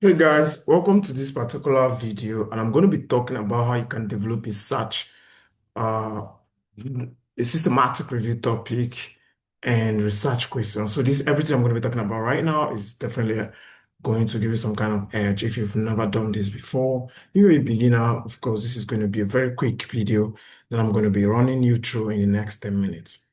Hey guys, welcome to this particular video, and I'm going to be talking about how you can develop a search, uh, a systematic review topic and research questions. So this everything I'm going to be talking about right now is definitely going to give you some kind of edge if you've never done this before. If you're a beginner, of course, this is going to be a very quick video that I'm going to be running you through in the next 10 minutes.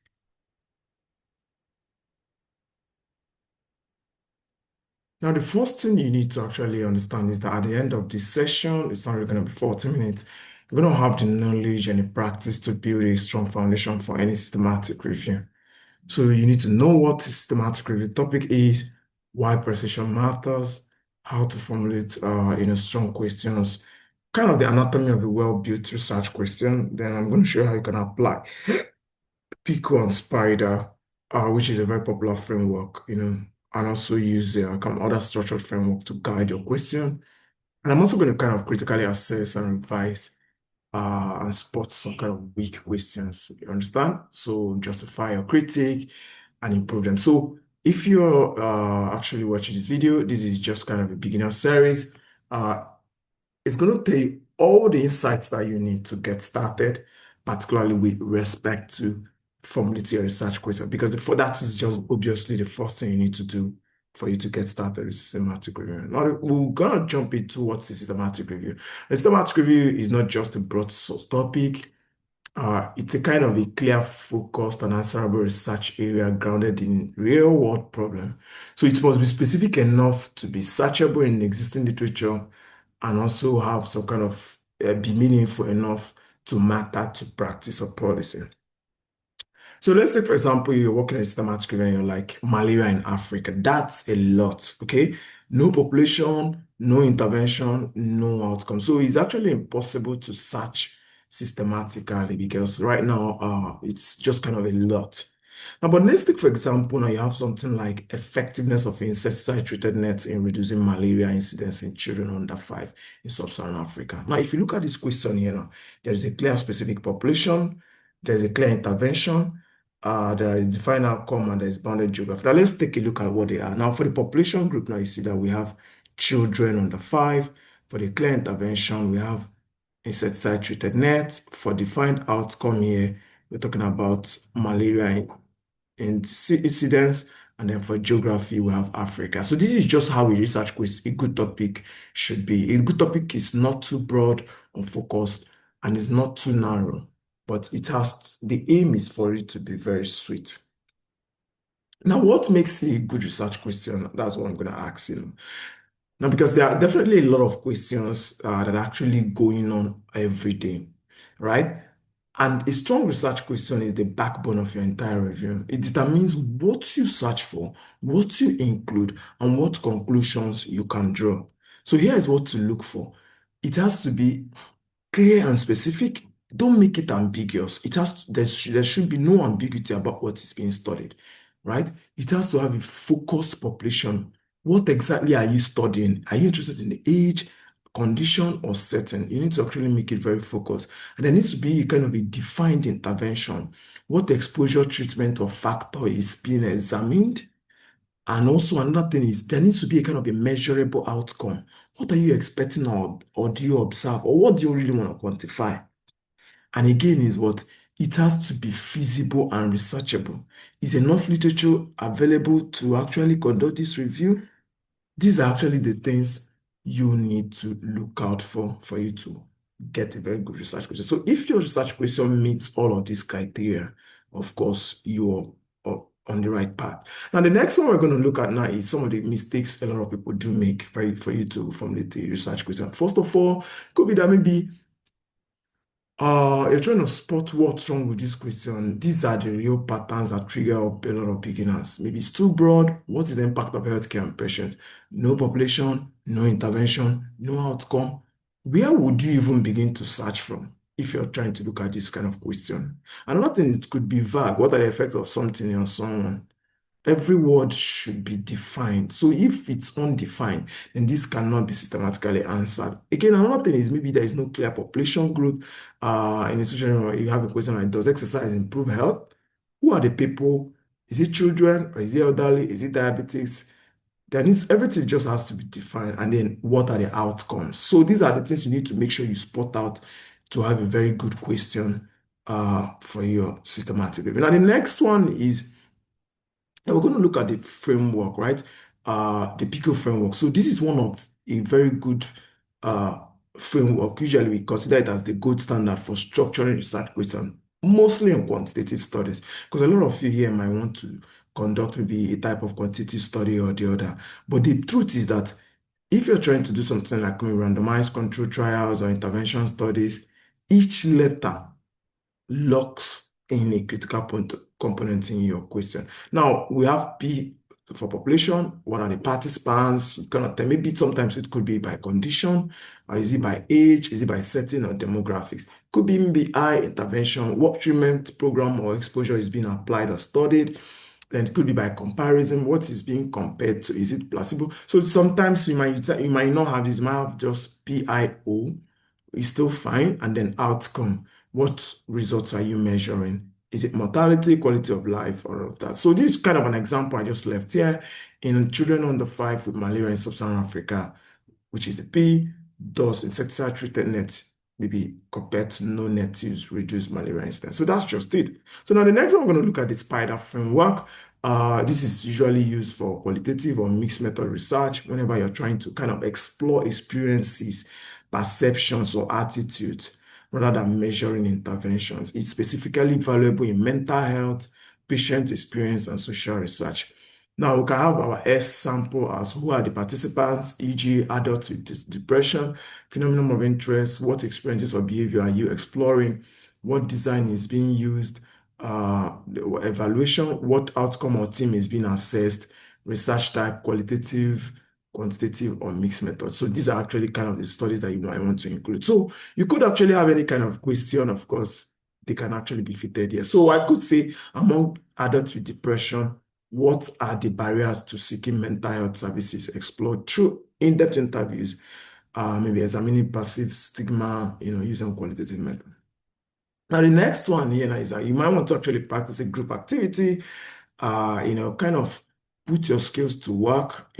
Now, the first thing you need to actually understand is that at the end of this session, it's not really going to be 40 minutes. You're going to have the knowledge and the practice to build a strong foundation for any systematic review. So you need to know what systematic review topic is, why precision matters, how to formulate strong questions, kind of the anatomy of a well-built research question. Then I'm going to show you how you can apply PICO and SPIDER, which is a very popular framework, and also use other structured framework to guide your question. And I'm also going to kind of critically assess and revise and spot some kind of weak questions. You understand? So justify your critique and improve them. So if you're actually watching this video, this is just kind of a beginner series. Uh, it's going to tell you all the insights that you need to get started, particularly with respect to formulating your research question, because for that is just obviously the first thing you need to do for you to get started with systematic review. Now, we're going to jump into what's a systematic review. A systematic review is not just a broad source topic. It's a kind of a clear, focused, and answerable research area grounded in real-world problem. So it must be specific enough to be searchable in existing literature and also have some kind of be meaningful enough to matter to practice or policy. So let's take, for example, you're working at systematic review and you're like malaria in Africa. That's a lot, okay? No population, no intervention, no outcome. So it's actually impossible to search systematically because right now it's just kind of a lot. Now, but let's take, for example, now you have something like effectiveness of insecticide-treated nets in reducing malaria incidence in children under 5 in sub-Saharan Africa. Now, if you look at this question here now, there is a clear specific population, there's a clear intervention, there is defined outcome, and there is bounded geography. Now, let's take a look at what they are. Now, for the population group, now you see that we have children under 5. For the clear intervention, we have insecticide-treated nets. For defined outcome here, we're talking about malaria incidents, and then for geography, we have Africa. So this is just how a research quiz, a good topic should be. A good topic is not too broad, unfocused, and is not too narrow, but the aim is for it to be very sweet. Now, what makes a good research question? That's what I'm going to ask you. Now, because there are definitely a lot of questions that are actually going on every day, right? And a strong research question is the backbone of your entire review. It determines what you search for, what you include, and what conclusions you can draw. So here is what to look for. It has to be clear and specific. Don't make it ambiguous. There should be no ambiguity about what is being studied, right? It has to have a focused population. What exactly are you studying? Are you interested in the age, condition, or setting? You need to actually make it very focused. And there needs to be kind of a defined intervention. What exposure, treatment, or factor is being examined? And also another thing is there needs to be a kind of a measurable outcome. What are you expecting, or do you observe, or what do you really want to quantify? And again is what it has to be feasible and researchable. Is enough literature available to actually conduct this review? These are actually the things you need to look out for you to get a very good research question. So if your research question meets all of these criteria, of course, you're on the right path. Now, the next one we're going to look at now is some of the mistakes a lot of people do make for you to formulate a research question. First of all, could be that maybe you're trying to spot what's wrong with this question. These are the real patterns that trigger up a lot of beginners. Maybe it's too broad. What is the impact of healthcare on patients? No population, no intervention, no outcome. Where would you even begin to search from if you're trying to look at this kind of question? Another thing is it could be vague. What are the effects of something on someone? Every word should be defined. So if it's undefined, then this cannot be systematically answered. Again, another thing is maybe there is no clear population group. In a situation where you have a question like, does exercise improve health? Who are the people? Is it children or is it elderly? Is it diabetes? everything just has to be defined, and then what are the outcomes? So these are the things you need to make sure you spot out to have a very good question for your systematic review. Now, the next one is now we're going to look at the framework, right? The PICO framework. So this is one of a very good uh, framework. Usually we consider it as the gold standard for structuring research questions, mostly in quantitative studies, because a lot of you here might want to conduct maybe a type of quantitative study or the other. But the truth is that if you're trying to do something like maybe randomized control trials or intervention studies, each letter locks in a critical component in your question. Now, we have P for population. What are the participants? You cannot tell. Maybe sometimes it could be by condition, or is it by age? Is it by setting or demographics? Could be even be I intervention, what treatment program or exposure is being applied or studied. Then it could be by comparison, what is being compared to? Is it placebo? So sometimes you might not have this, you might have just PIO, is still fine, and then outcome. What results are you measuring? Is it mortality, quality of life, or all of that? So this is kind of an example I just left here in children under 5 with malaria in sub-Saharan Africa, which is the P, does insecticide-treated net maybe compared to no net use reduce malaria incidence. So that's just it. So now the next one, we're going to look at the SPIDER framework. This is usually used for qualitative or mixed method research whenever you're trying to kind of explore experiences, perceptions, or attitudes rather than measuring interventions. It's specifically valuable in mental health, patient experience, and social research. Now, we can have our S sample as who are the participants, e.g. adults with depression, phenomenon of interest, what experiences or behavior are you exploring, what design is being used, the evaluation, what outcome or team is being assessed, research type, qualitative, quantitative, or mixed methods. So these are actually kind of the studies that you might want to include. So you could actually have any kind of question, of course, they can actually be fitted here. So I could say among adults with depression, what are the barriers to seeking mental health services explored through in-depth interviews, maybe examining passive stigma, using qualitative method. Now, the next one here is that you might want to actually practice a group activity, kind of put your skills to work.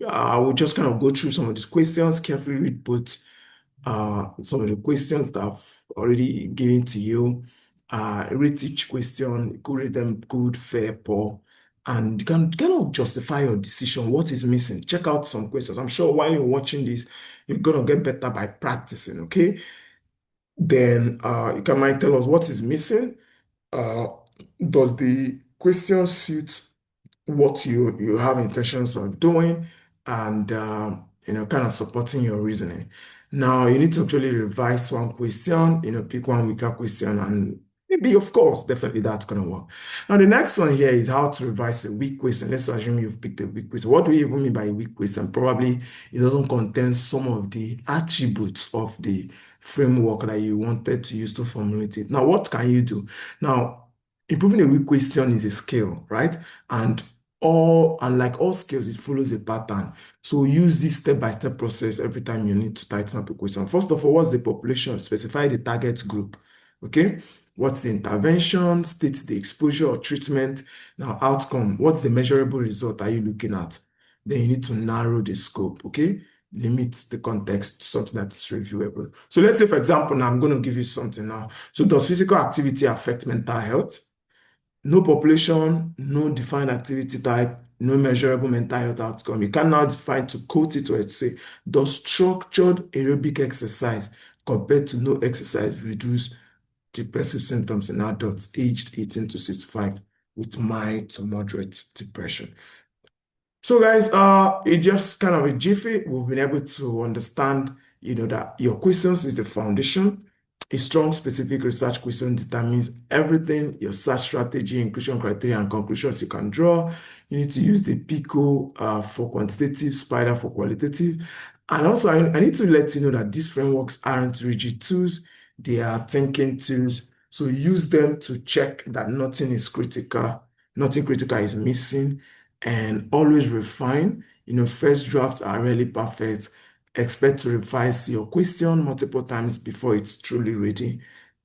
I will just kind of go through some of these questions, carefully read both some of the questions that I've already given to you. Rate each question, you could rate them good, fair, poor, and you can kind of justify your decision. What is missing? Check out some questions. I'm sure while you're watching this, you're gonna get better by practicing, okay? Then you can might tell us what is missing. Uh, does the question suit what you have intentions of doing, and kind of supporting your reasoning. Now you need to actually revise one question, pick one weaker question, and maybe, of course, definitely that's going to work. Now the next one here is how to revise a weak question. Let's assume you've picked a weak question. What do we even mean by a weak question? Probably it doesn't contain some of the attributes of the framework that you wanted to use to formulate it. Now what can you do? Now improving a weak question is a skill, right? And like all skills, it follows a pattern. So use this step-by-step process every time you need to tighten up a question. First of all, what's the population? Specify the target group. Okay. What's the intervention? State the exposure or treatment. Now, outcome. What's the measurable result are you looking at? Then you need to narrow the scope. Okay. Limit the context to something that is reviewable. So let's say, for example, now I'm going to give you something now. So does physical activity affect mental health? No population, no defined activity type, no measurable mental health outcome. You cannot define to quote it or to say, does structured aerobic exercise compared to no exercise reduce depressive symptoms in adults aged 18 to 65 with mild to moderate depression? So guys, it just kind of a jiffy. We've been able to understand, that your questions is the foundation. A strong specific research question determines everything, your search strategy, inclusion criteria, and conclusions you can draw. You need to use the PICO for quantitative, SPIDER for qualitative. And also, I need to let you know that these frameworks aren't rigid tools. They are thinking tools. So use them to check that nothing is critical, nothing critical is missing, and always refine. First drafts are rarely perfect. Expect to revise your question multiple times before it's truly ready.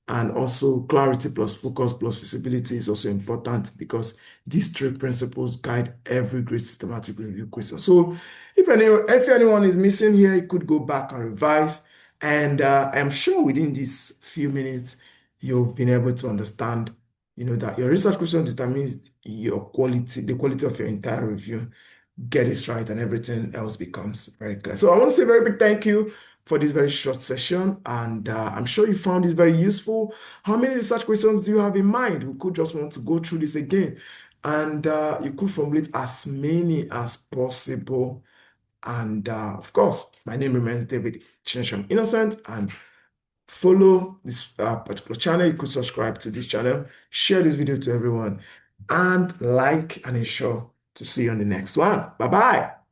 And also clarity plus focus plus visibility is also important because these three principles guide every great systematic review question. So if anyone is missing here, you could go back and revise. And I'm sure within these few minutes, you've been able to understand, that your research question determines your quality, the quality of your entire review. Get this right, and everything else becomes very clear. So I want to say a very big thank you for this very short session, and I'm sure you found this very useful. How many research questions do you have in mind? We could just want to go through this again, and you could formulate as many as possible. And of course, my name remains David Chincham Innocent, and follow this particular channel. You could subscribe to this channel, share this video to everyone, and like and ensure to see you on the next one. Bye bye.